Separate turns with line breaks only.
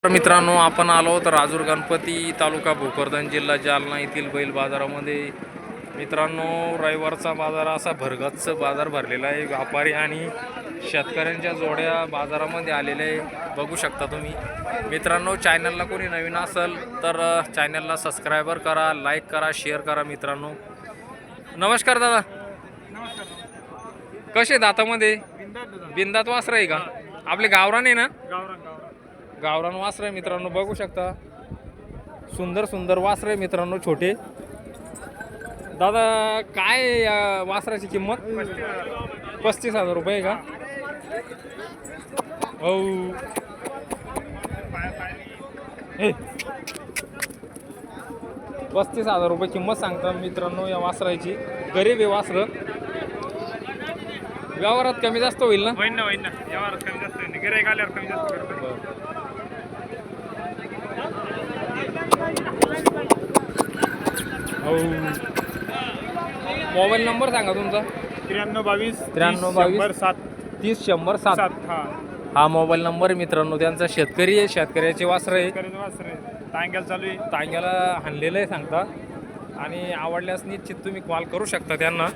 तर मित्रांनो, आपण आलो तर राजूर गणपती तालुका भोकरदन जिल्हा जालना येथील बैल बाजारामध्ये. मित्रांनो, रविवारचा बाजार असा भरगच्च बाजार भरलेला आहे. व्यापारी आणि शेतकऱ्यांच्या जोड्या बाजारामध्ये आलेल्या आहे, बघू शकता तुम्ही. मित्रांनो, चॅनलला कोणी नवीन असेल तर चॅनलला सबस्क्रायबर करा, लाईक करा, शेअर करा. मित्रांनो नमस्कार दादा, कसे दातामध्ये बिंदात वासर आहे का? आपले गावरान आहे ना? गावरान वासर आहे मित्रांनो, बघू शकता. सुंदर सुंदर वासर आहे मित्रांनो, छोटे. दादा काय या वासराची किंमत? 35,000 रुपये का? हो. 35,000 रुपये किंमत सांगता मित्रांनो या वासराची. गरीब आहे वासर. व्यवहारात कमी जास्त होईल ना?
होईन ना व्यवहारात कमी जास्त होईल. गिऱ्हाईक आल्यावर कमी जास्त करतो.
हो. मोबाईल नंबर सांगा तुमचा.
9322
9322
7
30 100 7.
हा
हा मोबाईल नंबर आहे मित्रांनो. त्यांचा शेतकरी आहे, शेतकऱ्याचे वासर आहे.
टांग्याला चालू आहे.
टांग्याला हाणलेलं आहे सांगता. आणि आवडल्यास निश्चित तुम्ही कॉल करू शकता त्यांना.